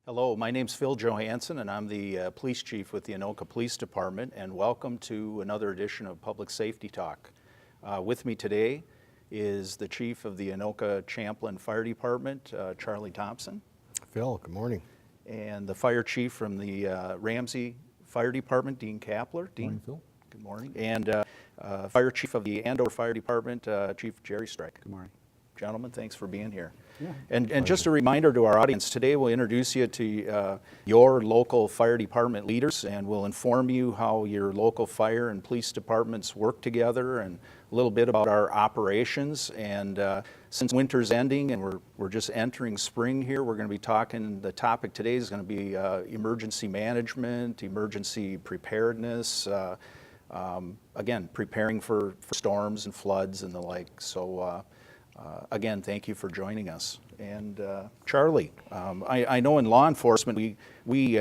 Hello, my name's Phil Johansson, and I'm the police chief with the Anoka Police Department, and welcome to another edition of Public Safety Talk. With me today is the chief of the Anoka Champlain Fire Department, Charlie Thompson. Phil, good morning. And the fire chief from the Ramsey Fire Department, Dean Kapler. Dean, Morning, Phil. Good morning. And fire chief of the Andover Fire Department, Chief Jerry Strike. Good morning. Gentlemen, thanks for being here. Yeah. And just a reminder to our audience, today we'll introduce you to your local fire department leaders, and we'll inform you how your local fire and police departments work together, and a little bit about our operations. And since winter's ending and we're just entering spring here, we're going to be talking, the topic today is going to be emergency management, emergency preparedness, again, preparing for storms and floods and the like. So again, thank you for joining us. And Charlie, I know in law enforcement we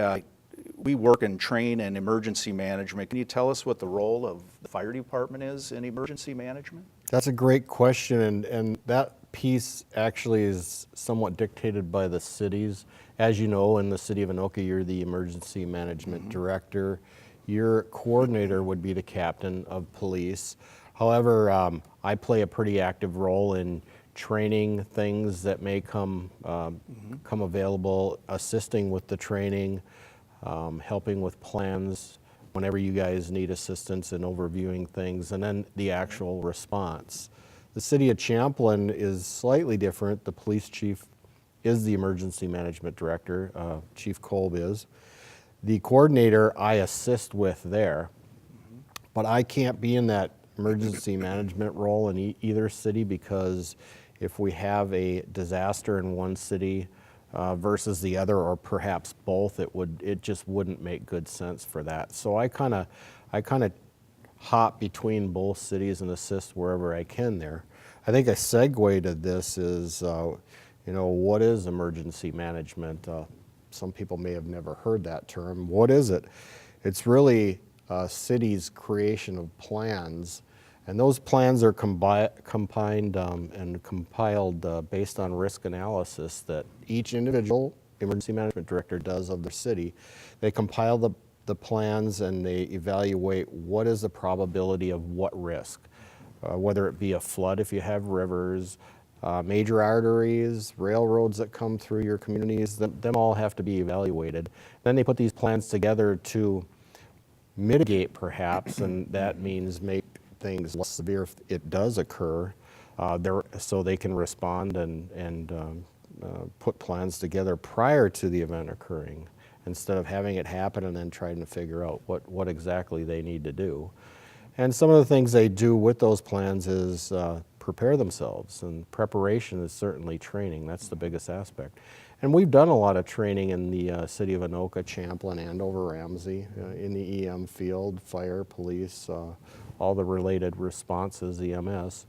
work and train in emergency management. Can you tell us what the role of the fire department is in emergency management? That's a great question, and that piece actually is somewhat dictated by the cities. As you know, in the city of Anoka, you're the emergency management director. Your coordinator would be the captain of police. However, I play a pretty active role in training things that may come available, assisting with the training, helping with plans whenever you guys need assistance in overviewing things, and then the actual response. The city of Champlain is slightly different. The police chief is the emergency management director, Chief Kolb is. The coordinator I assist with there, but I can't be in that emergency management role in either city, because if we have a disaster in one city versus the other, or perhaps both, it just wouldn't make good sense for that. So I kind of hop between both cities and assist wherever I can there. I think a segue to this is, what is emergency management? Some people may have never heard that term. What is it? It's really city's creation of plans, and those plans are combined and compiled based on risk analysis that each individual emergency management director does of their city. They compile the plans and they evaluate what is the probability of what risk, whether it be a flood if you have rivers, major arteries, railroads that come through your communities, them all have to be evaluated. Then they put these plans together to mitigate perhaps, and that means make things less severe if it does occur, so they can respond and put plans together prior to the event occurring, instead of having it happen and then trying to figure out what exactly they need to do. And some of the things they do with those plans is prepare themselves, and preparation is certainly training. That's the biggest aspect. And we've done a lot of training in the city of Anoka, Champlain, Andover, Ramsey, in the EM field, fire, police, all the related responses, EMS.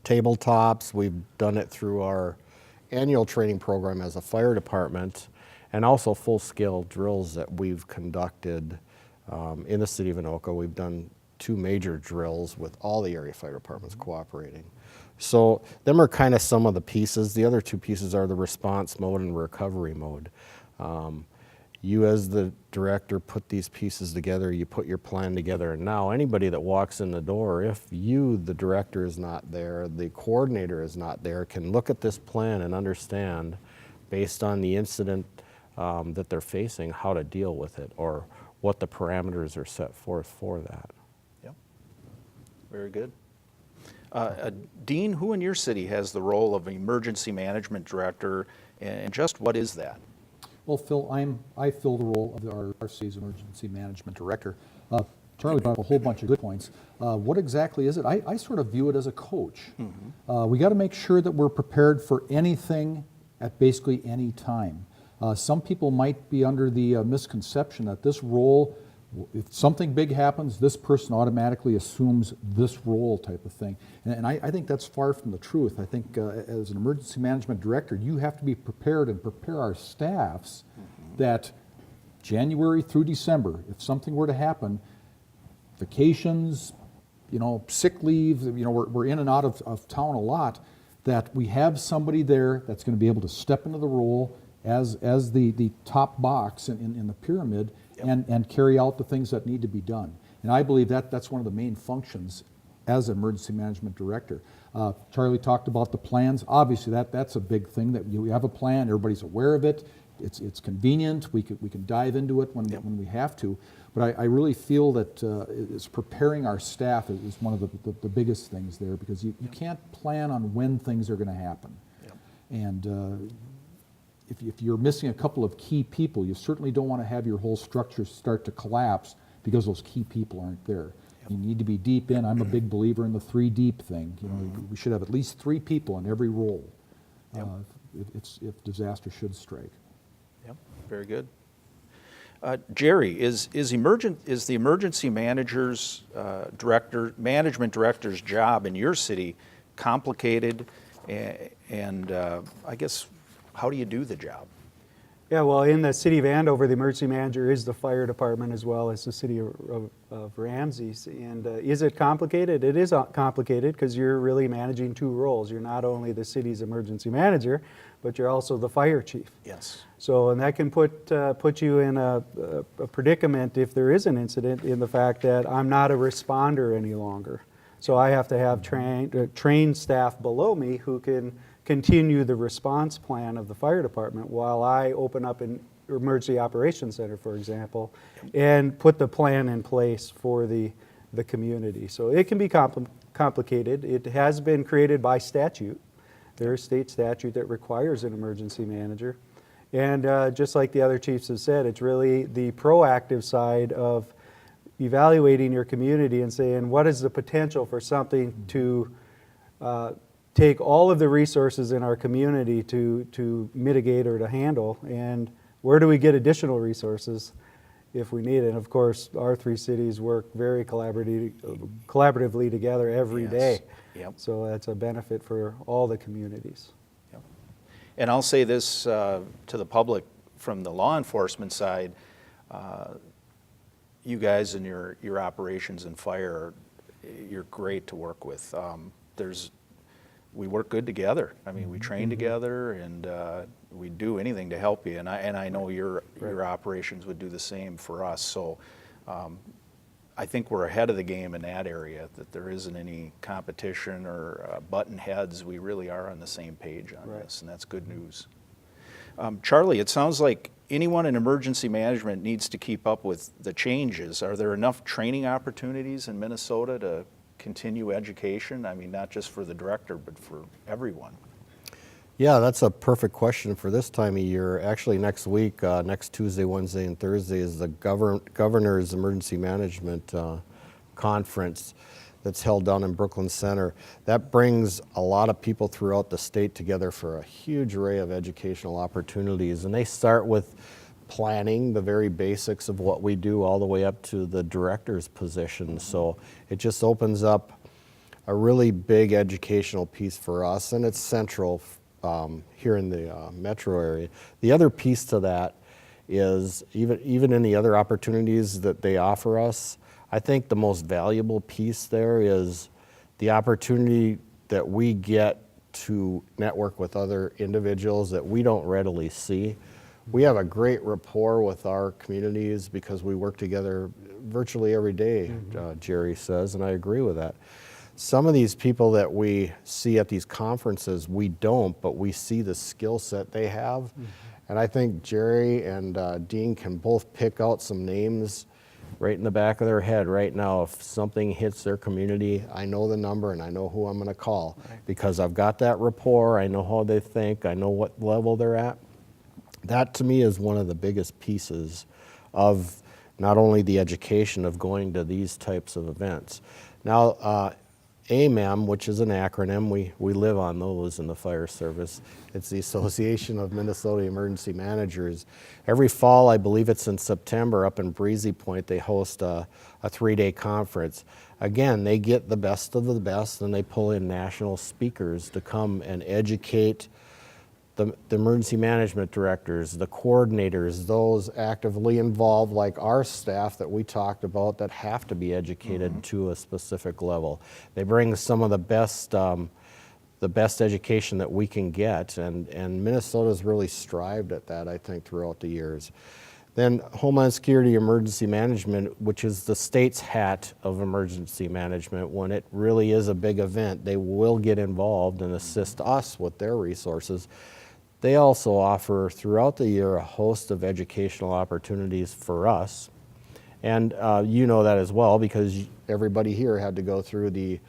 Tabletops, we've done it through our annual training program as a fire department, and also full-scale drills that we've conducted in the city of Anoka. We've done 2 major drills with all the area fire departments cooperating. So them are kind of some of the pieces. The other 2 pieces are the response mode and recovery mode. You as the director put these pieces together, you put your plan together, and now anybody that walks in the door, if you, the director, is not there, the coordinator is not there, can look at this plan and understand, based on the incident that they're facing, how to deal with it, or what the parameters are set forth for that. Yep. Very good. Dean, who in your city has the role of emergency management director, and just what is that? Well, Phil, I fill the role of our city's emergency management director. Charlie brought up a whole bunch of good points. What exactly is it? I sort of view it as a coach. We got to make sure that we're prepared for anything at basically any time. Some people might be under the misconception that this role, if something big happens, this person automatically assumes this role type of thing. And I think that's far from the truth. I think as an emergency management director, you have to be prepared and prepare our staffs that January through December, if something were to happen, vacations, sick leave, we're in and out of town a lot, that we have somebody there that's going to be able to step into the role as the top box in the pyramid, and carry out the things that need to be done. And I believe that's one of the main functions as emergency management director. Charlie talked about the plans. Obviously, that's a big thing, that we have a plan, everybody's aware of it, it's convenient, we can dive into it when we have to. But I really feel that it's preparing our staff is one of the biggest things there, because you can't plan on when things are going to happen. And if you're missing a couple of key people, you certainly don't want to have your whole structure start to collapse because those key people aren't there. You need to be deep in. I'm a big believer in the 3 deep thing. You know, we should have at least 3 people in every role if disaster should strike. Yep, very good. Jerry, is the emergency management director's job in your city complicated, and I guess, how do you do the job? Yeah, well, in the city of Andover, the emergency manager is the fire department as well as the city of Ramsey. And is it complicated? It is complicated because you're really managing 2 roles. You're not only the city's emergency manager, but you're also the fire chief. Yes. So, and that can put you in a predicament if there is an incident, in the fact that I'm not a responder any longer. So I have to have trained staff below me who can continue the response plan of the fire department while I open up an emergency operations center, for example, and put the plan in place for the community. So it can be complicated. It has been created by statute. There's state statute that requires an emergency manager. And just like the other chiefs have said, it's really the proactive side of evaluating your community and saying, what is the potential for something to take all of the resources in our community to mitigate or to handle, and where do we get additional resources if we need it? And of course, our 3 cities work very collaboratively together every day. Yep. So that's a benefit for all the communities. Yep. And I'll say this to the public from the law enforcement side, you guys and your operations and fire, you're great to work with. We work good together. I mean, we train together, and we do anything to help you. And I know your operations would do the same for us. So I think we're ahead of the game in that area, that there isn't any competition or button heads. We really are on the same page on this, and that's good news. Charlie, it sounds like anyone in emergency management needs to keep up with the changes. Are there enough training opportunities in Minnesota to continue education? I mean, not just for the director, but for everyone. Yeah, that's a perfect question for this time of year. Actually, next week, next Tuesday, Wednesday, and Thursday is the Governor's Emergency Management Conference that's held down in Brooklyn Center. That brings a lot of people throughout the state together for a huge array of educational opportunities. And they start with planning, the very basics of what we do, all the way up to the director's position. So it just opens up a really big educational piece for us, and it's central here in the metro area. The other piece to that is, even in the other opportunities that they offer us, I think the most valuable piece there is the opportunity that we get to network with other individuals that we don't readily see. We have a great rapport with our communities because we work together virtually every day, Jerry says, and I agree with that. Some of these people that we see at these conferences, we don't, but we see the skill set they have. And I think Jerry and Dean can both pick out some names right in the back of their head right now. If something hits their community, I know the number and I know who I'm going to call because I've got that rapport. I know how they think. I know what level they're at. That to me is one of the biggest pieces of not only the education of going to these types of events. Now, AMEM, which is an acronym, we live on those in the fire service. It's the Association of Minnesota Emergency Managers. Every fall, I believe it's in September, up in Breezy Point, they host a 3-day conference. Again, they get the best of the best, and they pull in national speakers to come and educate the emergency management directors, the coordinators, those actively involved, like our staff that we talked about, that have to be educated to a specific level. They bring some of the best the best education that we can get, and Minnesota's really strived at that, I think, throughout the years. Then Homeland Security Emergency Management, which is the state's hat of emergency management. When it really is a big event, they will get involved and assist us with their resources. They also offer throughout the year a host of educational opportunities for us. And you know that as well, because everybody here had to go through the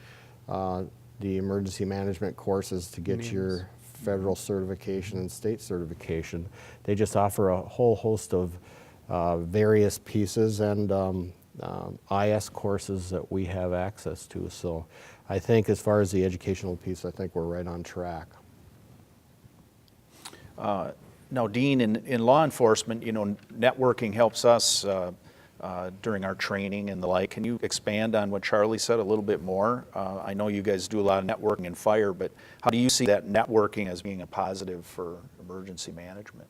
emergency management courses to get your federal certification and state certification. They just offer a whole host of various pieces and IS courses that we have access to. So I think as far as the educational piece, I think we're right on track. Now, Dean, in law enforcement, you know, networking helps us during our training and the like. Can you expand on what Charlie said a little bit more? I know you guys do a lot of networking in fire, but how do you see that networking as being a positive for emergency management?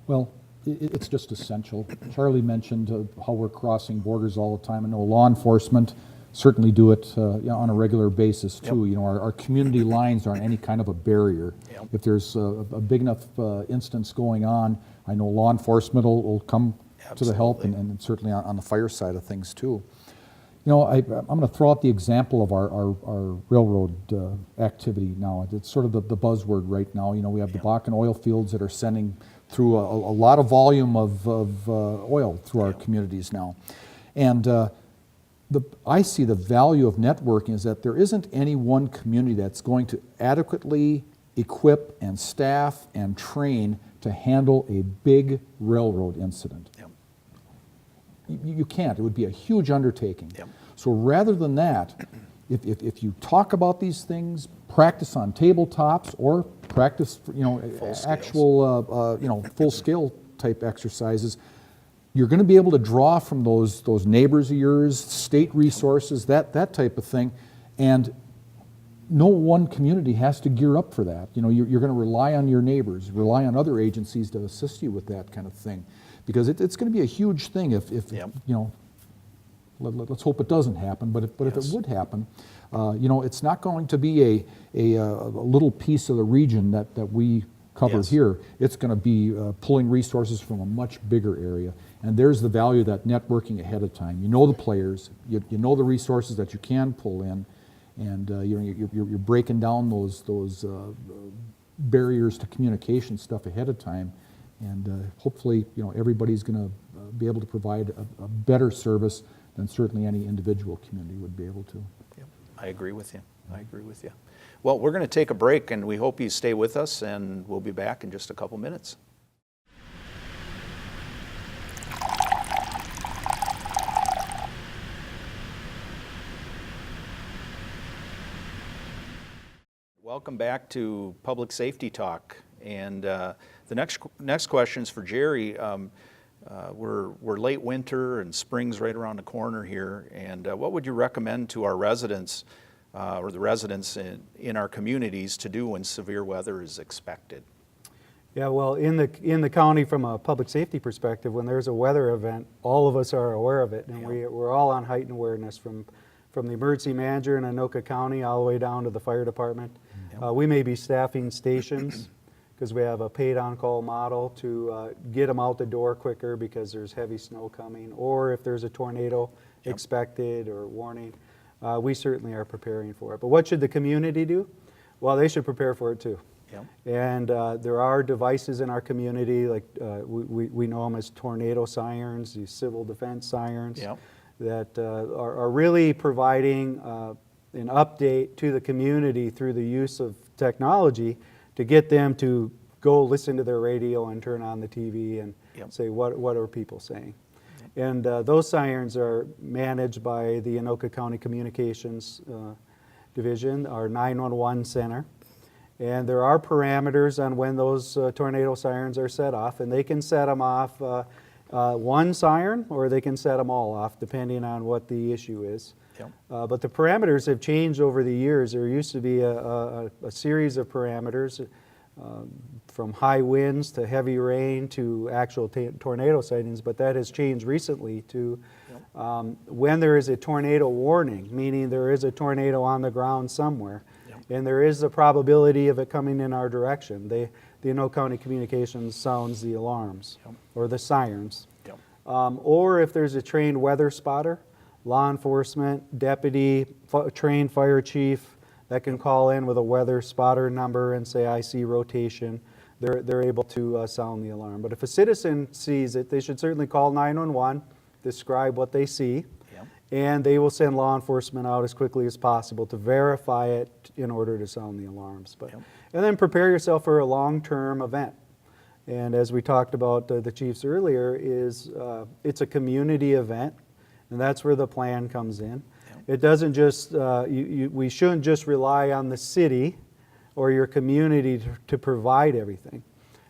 Well, it's just essential. Charlie mentioned how we're crossing borders all the time. I know law enforcement certainly do it on a regular basis too. Yep. You know, our community lines aren't any kind of a barrier. Yep. If there's a big enough instance going on, I know law enforcement will come to the help, and certainly on the fire side of things too. You know, I'm going to throw out the example of our railroad activity now. It's sort of the buzzword right now. You know, we have the Bakken oil fields that are sending through a lot of volume of oil through our communities now. And I see the value of networking is that there isn't any one community that's going to adequately equip and staff and train to handle a big railroad incident. Yep. You can't. It would be a huge undertaking. Yep. So rather than that, if you talk about these things, practice on tabletops or practice, you know, actual, you know, full-scale type exercises, you're going to be able to draw from those neighbors of yours, state resources, that type of thing, and no one community has to gear up for that. You know, you're going to rely on your neighbors, rely on other agencies to assist you with that kind of thing, because it's going to be a huge thing if you know. Let's hope it doesn't happen, but if it would happen, you know, it's not going to be a little piece of the region that we cover here. It's going to be pulling resources from a much bigger area, and there's the value of that networking ahead of time. You know the players, you know the resources that you can pull in, and you're breaking down those barriers to communication stuff ahead of time, and hopefully, you know, everybody's going to be able to provide a better service than certainly any individual community would be able to. Yep. I agree with you. I agree with you. Well, we're going to take a break, and we hope you stay with us, and we'll be back in just a couple minutes. Welcome back to Public Safety Talk, and the next question is for Jerry. We're late winter and spring's right around the corner here, and what would you recommend to our residents or the residents in our communities to do when severe weather is expected? Yeah, well, in the county, from a public safety perspective, when there's a weather event, all of us are aware of it, and we're all on heightened awareness from the emergency manager in Anoka County all the way down to the fire department. We may be staffing stations because we have a paid on-call model to get them out the door quicker because there's heavy snow coming, or if there's a tornado expected or warning. We certainly are preparing for it. But what should the community do? Well, they should prepare for it too. And there are devices in our community, like we know them as tornado sirens, these civil defense sirens, that are really providing an update to the community through the use of technology to get them to go listen to their radio and turn on the TV and say, what are people saying? And those sirens are managed by the Anoka County Communications Division, our 911 center. And there are parameters on when those tornado sirens are set off, and they can set them off one siren, or they can set them all off, depending on what the issue is. But the parameters have changed over the years. There used to be a series of parameters from high winds to heavy rain to actual tornado sightings, but that has changed recently to when there is a tornado warning, meaning there is a tornado on the ground somewhere. And there is a probability of it coming in our direction. The Anoka County Communications sounds the alarms or the sirens. Yep. Or if there's a trained weather spotter, law enforcement, deputy, trained fire chief that can call in with a weather spotter number and say, I see rotation, they're able to sound the alarm. But if a citizen sees it, they should certainly call 911, describe what they see, and they will send law enforcement out as quickly as possible to verify it in order to sound the alarms. And then prepare yourself for a long-term event. And as we talked about the chiefs earlier, it's a community event, and that's where the plan comes in. It doesn't just, we shouldn't just rely on the city or your community to provide everything.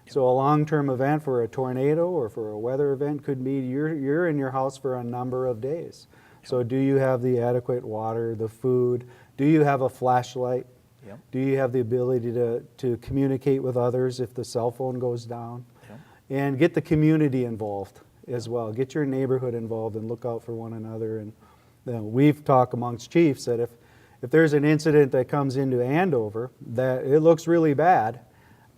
So a long-term event for a tornado or for a weather event could be you're in your house for a number of days. So do you have the adequate water, the food? Do you have a flashlight? Do you have the ability to communicate with others if the cell phone goes down? And get the community involved as well. Get your neighborhood involved and look out for one another. And we've talked amongst chiefs that if there's an incident that comes into Andover that it looks really bad,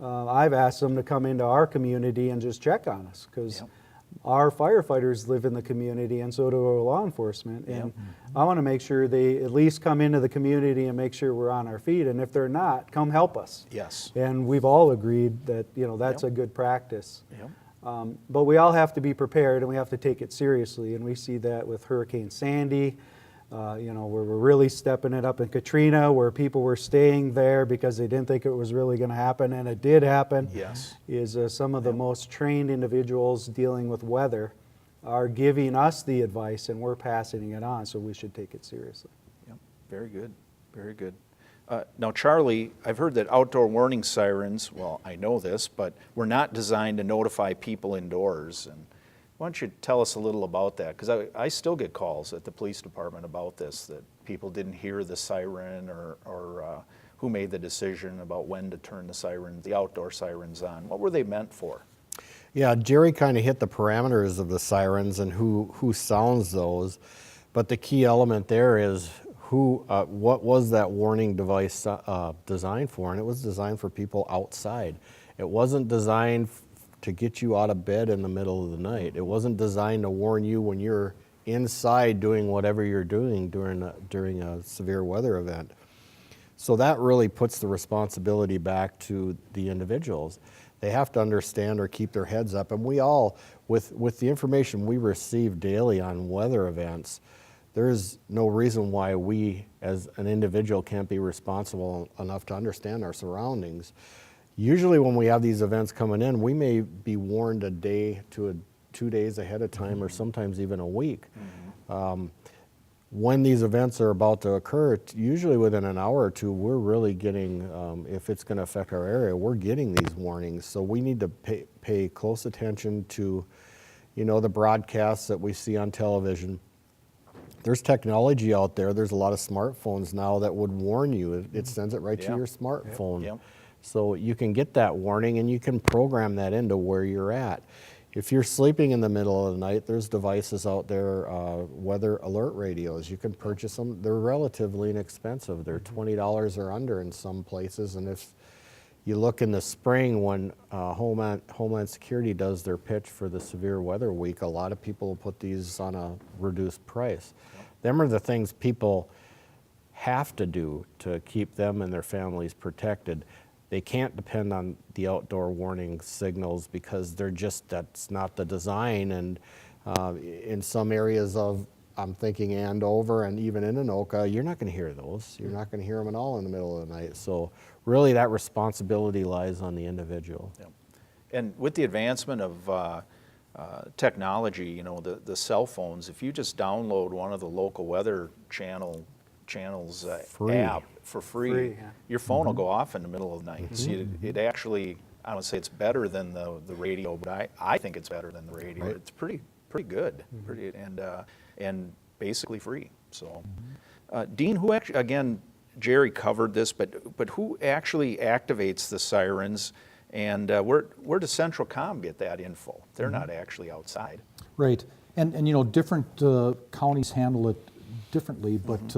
I've asked them to come into our community and just check on us, because our firefighters live in the community and so do our law enforcement. And I want to make sure they at least come into the community and make sure we're on our feet. And if they're not, come help us. Yes. And we've all agreed that that's a good practice. But we all have to be prepared and we have to take it seriously. And we see that with Hurricane Sandy, where we're really stepping it up in Katrina, where people were staying there because they didn't think it was really going to happen, and it did happen. Is some of the most trained individuals dealing with weather are giving us the advice, and we're passing it on, so we should take it seriously. Very good, very good. Now, Charlie, I've heard that outdoor warning sirens, well, I know this, but were not designed to notify people indoors. And why don't you tell us a little about that? Because I still get calls at the police department about this, that people didn't hear the siren or who made the decision about when to turn the outdoor sirens on. What were they meant for? Yeah, Jerry kind of hit the parameters of the sirens and who sounds those. But the key element there is what was that warning device designed for? And it was designed for people outside. It wasn't designed to get you out of bed in the middle of the night. It wasn't designed to warn you when you're inside doing whatever you're doing during a severe weather event. So that really puts the responsibility back to the individuals. They have to understand or keep their heads up. And we all, with the information we receive daily on weather events, there's no reason why we as an individual can't be responsible enough to understand our surroundings. Usually when we have these events coming in, we may be warned a day to 2 days ahead of time, or sometimes even a week. When these events are about to occur, usually within an hour or two, we're really getting, if it's going to affect our area, we're getting these warnings. So we need to pay close attention to, the broadcasts that we see on television. There's technology out there. There's a lot of smartphones now that would warn you. It sends it right to your smartphone. So you can get that warning and you can program that into where you're at. If you're sleeping in the middle of the night, there's devices out there, weather alert radios. You can purchase them. They're relatively inexpensive. They're $20 or under in some places. And if you look in the spring when Homeland Security does their pitch for the severe weather week, a lot of people will put these on a reduced price. Them are the things people have to do to keep them and their families protected. They can't depend on the outdoor warning signals because that's not the design. And in some areas I'm thinking Andover and even in Anoka, you're not going to hear those. You're not going to hear them at all in the middle of the night. So really that responsibility lies on the individual. And with the advancement of technology, the cell phones, if you just download one of the local weather channels app for free, your phone will go off in the middle of the night. So it actually, I don't say it's better than the radio, but I think it's better than the radio. Right. It's pretty good, and basically free. So, Dean, who actually, again, Jerry covered this, but who actually activates the sirens, and where does Central Com get that info? They're not actually outside. Right, and different counties handle it differently, but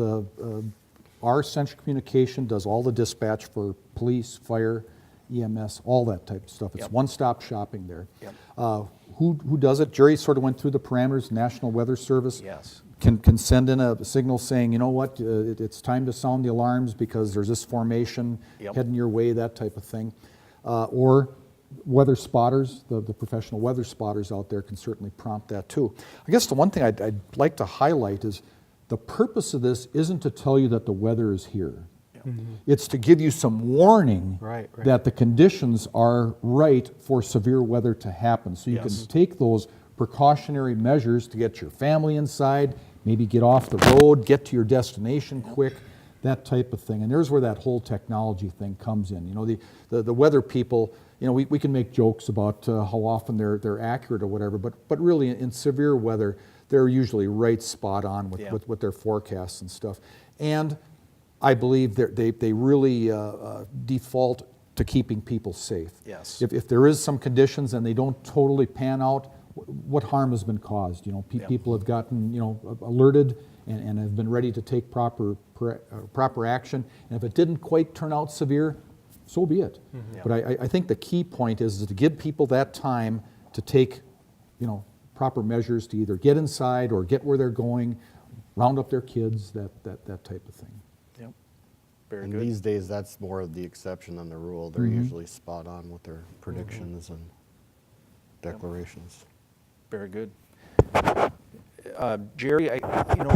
our central communication does all the dispatch for police, fire, EMS, all that type of stuff. It's Yep. one-stop shopping there. Yep. Who does it? Jerry sort of went through the parameters. National Weather Service Yes. can send in a signal saying, you know what, it's time to sound the alarms because there's this formation Yep. heading your way, that type of thing. Or weather spotters, the professional weather spotters out there can certainly prompt that too. I guess the one thing I'd like to highlight is the purpose of this isn't to tell you that the weather is here. It's to give you some warning Right, right. that the conditions are right for severe weather to happen. So you Yes. can take those precautionary measures to get your family inside, maybe get off the road, get to your destination quick, that type of thing. And there's where that whole technology thing comes in. You know, the weather people, you know, we can make jokes about how often they're accurate or whatever, but really in severe weather, they're usually right spot on with their forecasts and stuff. And I believe they really default to keeping people safe. Yes. If there is some conditions and they don't totally pan out, what harm has been caused? You know, people have gotten, you know, alerted and have been ready to take proper action. And if it didn't quite turn out severe, so be it. But I think the key point is to give people that time to take, you know, proper measures to either get inside or get where they're going, round up their kids, that type of thing. Yep. Very And good. these days, that's more of the exception than the rule. They're usually spot on with their predictions and declarations. Very good. Jerry, I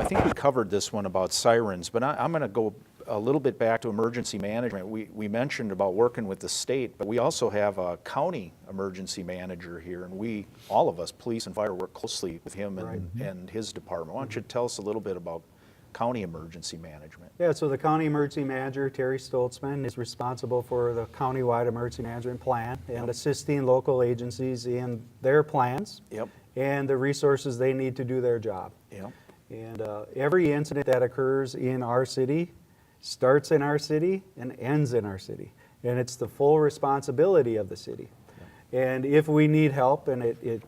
think we covered this one about sirens, but I'm going to go a little bit back to emergency management. We mentioned about working with the state, but we also have a county emergency manager here, and all of us, police and fire, work closely with him and his department. Why don't you tell us a little bit about county emergency management? Yeah, so the county emergency manager, Terry Stoltzman, is responsible for the countywide emergency management plan and assisting local agencies in their plans Yep. and the resources they need to do their job. Yep. And every incident that occurs in our city starts in our city and ends in our city. And it's the full responsibility of the city. And if we need help and it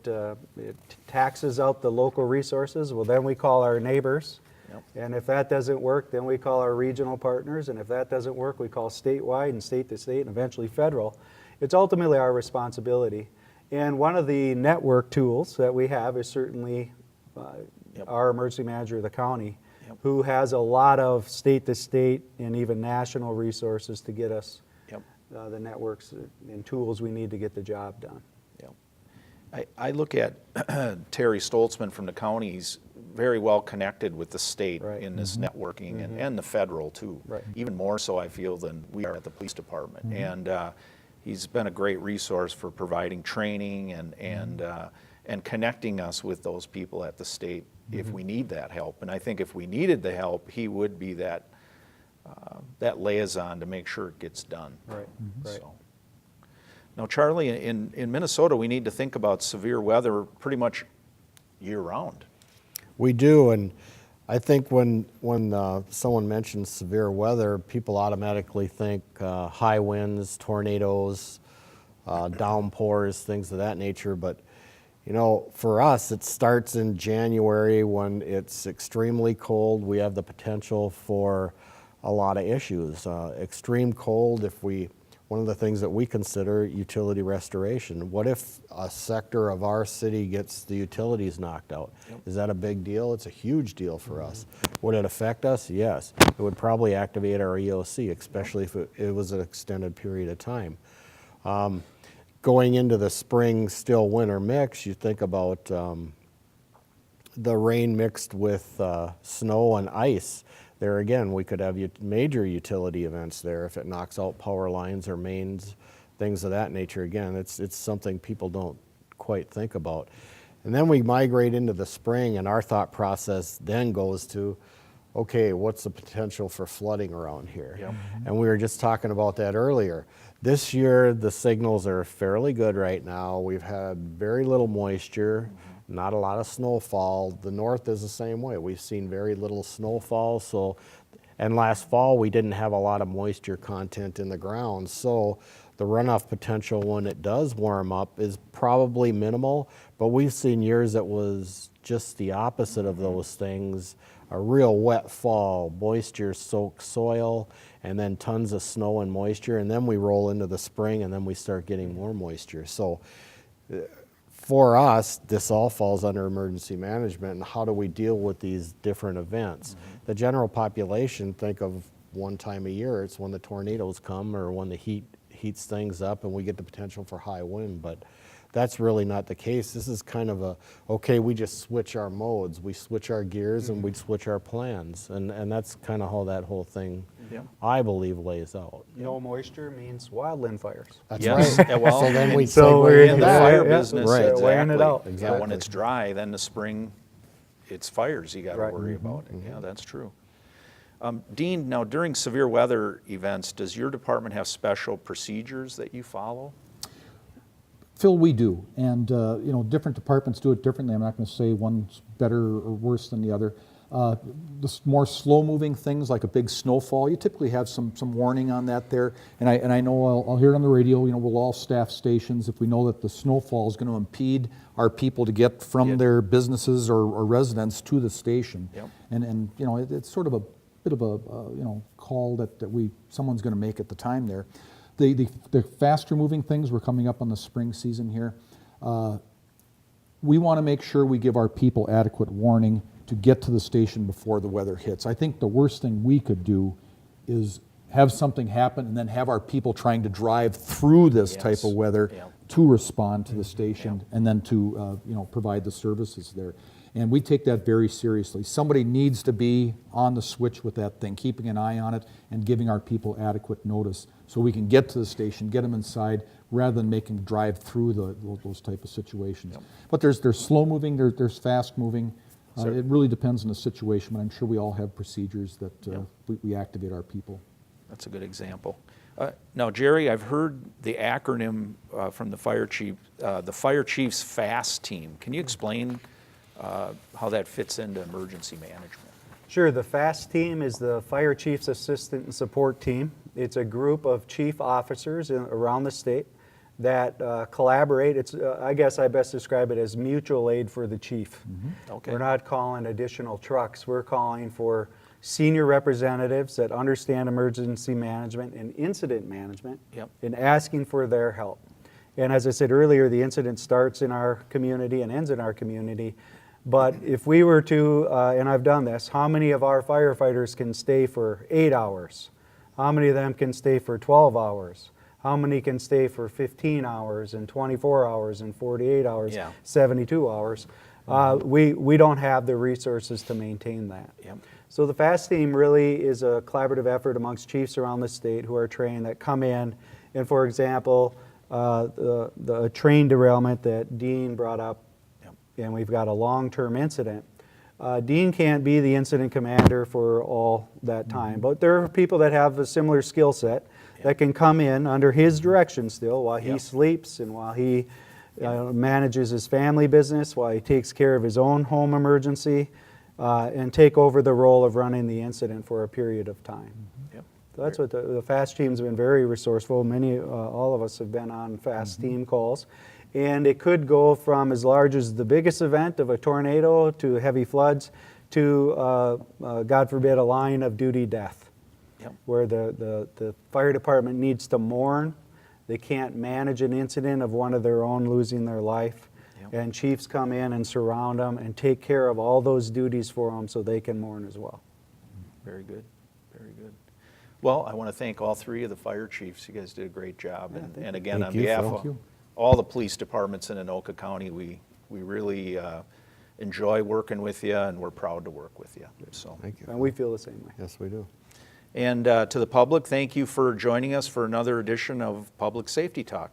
taxes out the local resources, well, then we call our neighbors. Yep. And if that doesn't work, then we call our regional partners. And if that doesn't work, we call statewide and state to state and eventually federal. It's ultimately our responsibility. And one of the network tools that we have is certainly our emergency manager of the county, who has a lot of state to state and even national resources to get us the networks and tools we need to get the job done. I look at Terry Stoltzman from the county. He's very well connected with the state in this networking and the federal too. Right. Even more so, I feel, than we are at the police department. And he's been a great resource for providing training and connecting us with those people at the state if we need that help. And I think if we needed the help, he would be that liaison to make sure it gets done. Right. So. Now, Charlie, in Minnesota, we need to think about severe weather pretty much year-round. We do, and I think when someone mentions severe weather, people automatically think high winds, tornadoes, downpours, things of that nature. But you know, for us, it starts in January when it's extremely cold. We have the potential for a lot of issues. Extreme cold, one of the things that we consider utility restoration. What if a sector of our city gets the utilities knocked out? Is that a big deal? It's a huge deal for us. Would it affect us? Yes. It would probably activate our EOC, especially if it was an extended period of time. Going into the spring, still winter mix, you think about the rain mixed with snow and ice. There again, we could have major utility events there if it knocks out power lines or mains, things of that nature. Again, it's something people don't quite think about. And then we migrate into the spring, and our thought process then goes to, okay, what's the potential for flooding around here? Yep. And we were just talking about that earlier. This year, the signals are fairly good right now. We've had very little moisture. Not a lot of snowfall. The north is the same way. We've seen very little snowfall. And last fall we didn't have a lot of moisture content in the ground. So the runoff potential when it does warm up is probably minimal. But we've seen years that was just the opposite of those things. a real wet fall, moisture-soaked soil, and then tons of snow and moisture, and then we roll into the spring, and then we start getting more moisture. So for us, this all falls under emergency management, and how do we deal with these different events? The general population, think of one time a year, it's when the tornadoes come or when the heat heats things up and we get the potential for high wind, but that's really not the case. This is kind of a, okay, we just switch our modes, we switch our gears and we switch our plans, and that's kind of how that whole thing, I believe, lays out. No moisture means wildland fires. That's Yes, right. yeah, well, So then we so we're segue in into the that. fire Yeah, business, right. exactly. Weighing it out. Yeah, when it's dry, then the spring, it's fires you got to Right. worry about. Yeah, that's true. Dean, now during severe weather events, does your department have special procedures that you follow? Phil, we do, and you know, different departments do it differently. I'm not going to say one's better or worse than the other. The more slow-moving things, like a big snowfall, you typically have some warning on that there. And I know I'll hear it on the radio. You know, we'll all staff stations if we know that the snowfall is going to impede our people to get from their businesses or residence to the station. Yep. And you know, it's sort of a bit of a you know, call that someone's going to make at the time there. The faster moving things, we're coming up on the spring season here. We want to make sure we give our people adequate warning to get to the station before the weather hits. I think the worst thing we could do is have something happen and then have our people trying to drive through this type of weather to respond to the station and then to you know, provide the services there. And we take that very seriously. Somebody needs to be on the switch with that thing, keeping an eye on it and giving our people adequate notice so we can get to the station, get them inside, rather than making them drive through those type of situations. But there's slow moving, there's fast moving. It really depends on the situation, but I'm sure we all have procedures that we activate our people. That's a good example. Now, Jerry, I've heard the acronym from the fire chief's FAST team. Can you explain how that fits into emergency management? Sure, the FAST team is the Fire Chief's Assistant and Support Team. It's a group of chief officers around the state that collaborate. It's, I guess I best describe it as mutual aid for the chief. Okay. We're not calling additional trucks. We're calling for senior representatives that understand emergency management and incident management and asking for their help. And as I said earlier, the incident starts in our community and ends in our community. But if we were to, and I've done this, how many of our firefighters can stay for 8 hours? How many of them can stay for 12 hours? How many can stay for 15 hours and 24 hours and 48 hours, 72 hours? We don't have the resources to maintain that. So the FAST team really is a collaborative effort amongst chiefs around the state who are trained that come in. And for example, the train derailment that Dean brought up, and we've got a long-term incident. Dean can't be the incident commander for all that time, but there are people that have a similar skill set that can come in under his direction still while he sleeps and while he manages his family business, while he takes care of his own home emergency, and take over the role of running the incident for a period of time. So that's what the FAST team's been very resourceful. All of us have been on FAST team calls. And it could go from as large as the biggest event of a tornado to heavy floods to, God forbid, a line of duty death, where the fire department needs to mourn. They can't manage an incident of one of their own losing their life. And chiefs come in and surround them and take care of all those duties for them so they can mourn as well. Very good, very good. Well, I want to thank all three of the fire chiefs. You guys did a great job. And again, on behalf of all the police departments in Anoka County, we really enjoy working with you, and we're proud to work with you. So, Thank you. And we feel the same way. Yes, we do. And to the public, thank you for joining us for another edition of Public Safety Talk.